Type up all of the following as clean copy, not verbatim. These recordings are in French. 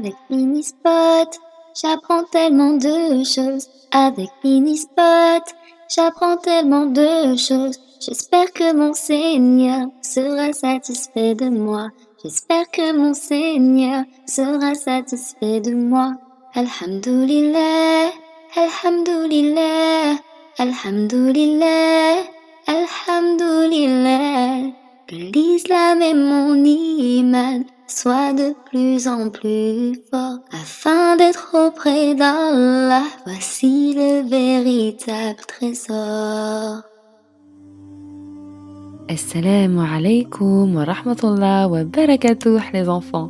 Avec Minispot, j'apprends tellement de choses. Avec Minispot, j'apprends tellement de choses. J'espère que mon Seigneur sera satisfait de moi. J'espère que mon Seigneur sera satisfait de moi. Alhamdulillah, Alhamdulillah, Alhamdulillah, Alhamdulillah. Que l'islam et mon iman soient de plus en plus forts afin d'être auprès d'Allah. Voici le véritable trésor. Assalamu alaikum wa rahmatullah wa barakatuh les enfants.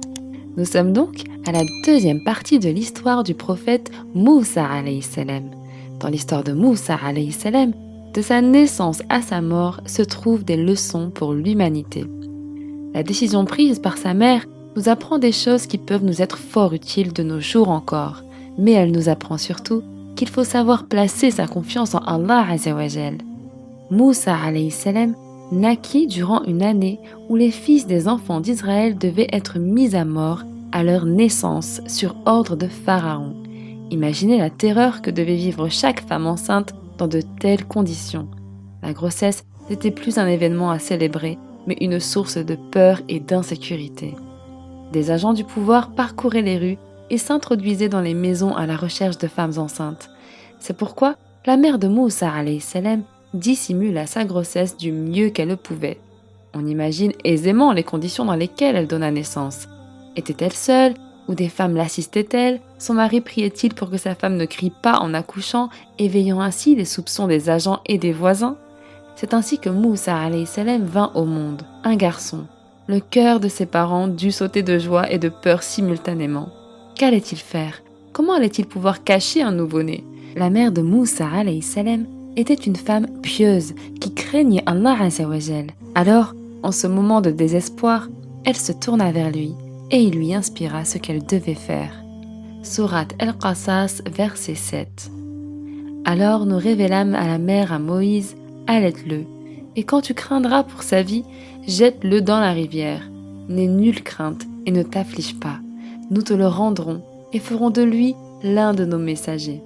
Nous sommes donc à la deuxième partie de l'histoire du prophète Moussa alayhi salam. Dans l'histoire de Moussa alayhi salam, de sa naissance à sa mort se trouvent des leçons pour l'humanité. La décision prise par sa mère nous apprend des choses qui peuvent nous être fort utiles de nos jours encore, mais elle nous apprend surtout qu'il faut savoir placer sa confiance en Allah azza wa jal. Moussa alayhi salam naquit durant une année où les fils des enfants d'Israël devaient être mis à mort à leur naissance sur ordre de Pharaon. Imaginez la terreur que devait vivre chaque femme enceinte dans de telles conditions. La grossesse n'était plus un événement à célébrer, mais une source de peur et d'insécurité. Des agents du pouvoir parcouraient les rues et s'introduisaient dans les maisons à la recherche de femmes enceintes. C'est pourquoi la mère de Moussa alayhi salam dissimula sa grossesse du mieux qu'elle le pouvait. On imagine aisément les conditions dans lesquelles elle donna naissance. Était-elle seule ou des femmes l'assistaient-elles? Son mari priait-il pour que sa femme ne crie pas en accouchant, éveillant ainsi les soupçons des agents et des voisins? C'est ainsi que Moussa alayhi salam vint au monde, un garçon. Le cœur de ses parents dut sauter de joie et de peur simultanément. Qu'allait-il faire? Comment allait-il pouvoir cacher un nouveau-né? La mère de Moussa alayhi salam était une femme pieuse qui craignait Allah azza wa jal. Alors, en ce moment de désespoir, elle se tourna vers lui et il lui inspira ce qu'elle devait faire. Sourate Al-Qasas, verset 7. Alors nous révélâmes à la mère à Moïse, allaite-le, et quand tu craindras pour sa vie, jette-le dans la rivière. N'aie nulle crainte et ne t'afflige pas. Nous te le rendrons et ferons de lui l'un de nos messagers.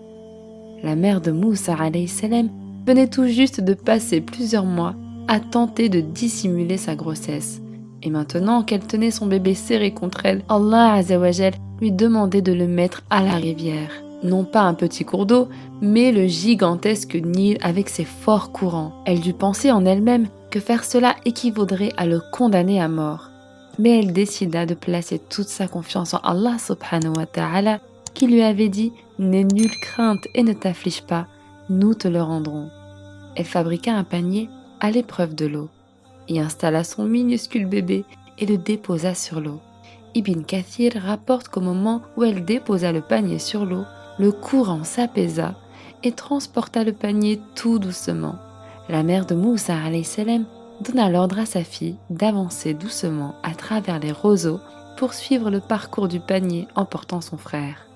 La mère de Moussa alayhi salam venait tout juste de passer plusieurs mois à tenter de dissimuler sa grossesse. Et maintenant qu'elle tenait son bébé serré contre elle, Allah azza wa jal lui demandait de le mettre à la rivière. Non pas un petit cours d'eau, mais le gigantesque Nil avec ses forts courants. Elle dut penser en elle-même que faire cela équivaudrait à le condamner à mort. Mais elle décida de placer toute sa confiance en Allah subhanahu wa ta'ala qui lui avait dit « N'aie nulle crainte et ne t'afflige pas, nous te le rendrons ». Elle fabriqua un panier à l'épreuve de l'eau, y installa son minuscule bébé et le déposa sur l'eau. Ibn Kathir rapporte qu'au moment où elle déposa le panier sur l'eau, le courant s'apaisa et transporta le panier tout doucement. La mère de Moussa alayhi salam donna l'ordre à sa fille d'avancer doucement à travers les roseaux pour suivre le parcours du panier en portant son frère.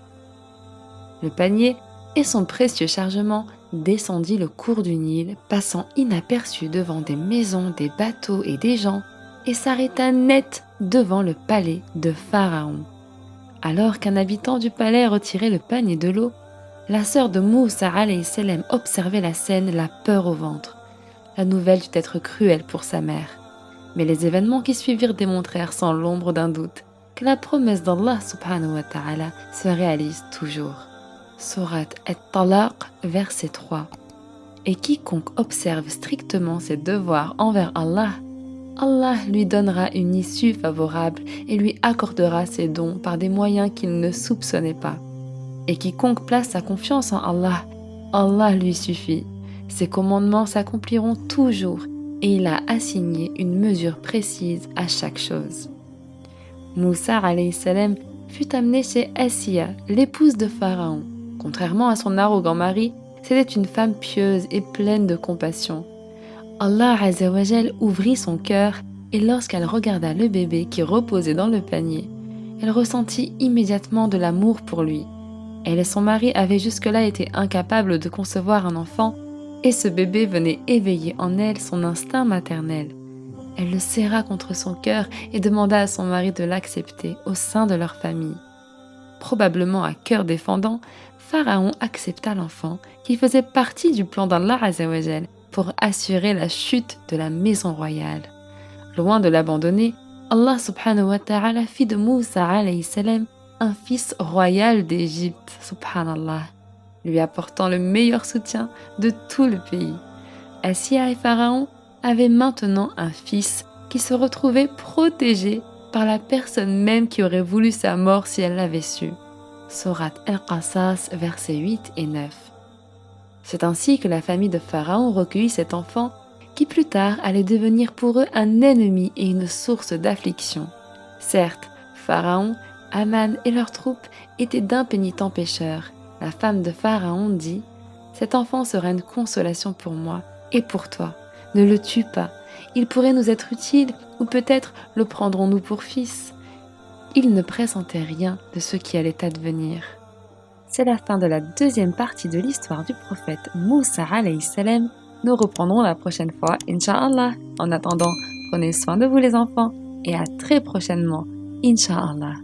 Le panier et son précieux chargement descendit le cours du Nil, passant inaperçu devant des maisons, des bateaux et des gens, et s'arrêta net devant le palais de Pharaon. Alors qu'un habitant du palais retirait le panier de l'eau, la sœur de Moussa alayhi salam observait la scène, la peur au ventre. La nouvelle dut être cruelle pour sa mère. Mais les événements qui suivirent démontrèrent sans l'ombre d'un doute que la promesse d'Allah subhanahu wa ta'ala se réalise toujours. Sourate At-Talaq, verset 3. Et quiconque observe strictement ses devoirs envers Allah, Allah lui donnera une issue favorable et lui accordera ses dons par des moyens qu'il ne soupçonnait pas. Et quiconque place sa confiance en Allah, Allah lui suffit. Ses commandements s'accompliront toujours et il a assigné une mesure précise à chaque chose. Moussa alayhi salam fut amené chez Asiya, l'épouse de Pharaon. Contrairement à son arrogant mari, c'était une femme pieuse et pleine de compassion. Allah azza wa jal ouvrit son cœur et lorsqu'elle regarda le bébé qui reposait dans le panier, elle ressentit immédiatement de l'amour pour lui. Elle et son mari avaient jusque-là été incapables de concevoir un enfant et ce bébé venait éveiller en elle son instinct maternel. Elle le serra contre son cœur et demanda à son mari de l'accepter au sein de leur famille. probablement à cœur défendant, Pharaon accepta l'enfant qui faisait partie du plan d'Allah Azzawajal pour assurer la chute de la maison royale. Loin de l'abandonner, Allah subhanahu wa ta'ala fit de Moussa alayhi salam un fils royal d'Égypte, subhanallah, lui apportant le meilleur soutien de tout le pays. Assia et Pharaon avaient maintenant un fils qui se retrouvait protégé par la personne même qui aurait voulu sa mort si elle l'avait su. Sourate Al-Qasas, versets 8 et 9. C'est ainsi que la famille de Pharaon recueillit cet enfant qui plus tard allait devenir pour eux un ennemi et une source d'affliction. Certes, Pharaon, Aman et leurs troupes étaient d'impénitents pécheurs. La femme de Pharaon dit « Cet enfant sera une consolation pour moi et pour toi. Ne le tue pas. Il pourrait nous être utile ou peut-être le prendrons-nous pour fils. » Il ne pressentait rien de ce qui allait advenir. C'est la fin de la deuxième partie de l'histoire du prophète Moussa alayhi salam. Nous reprendrons la prochaine fois, Inch'Allah. En attendant, prenez soin de vous les enfants et à très prochainement, Inch'Allah.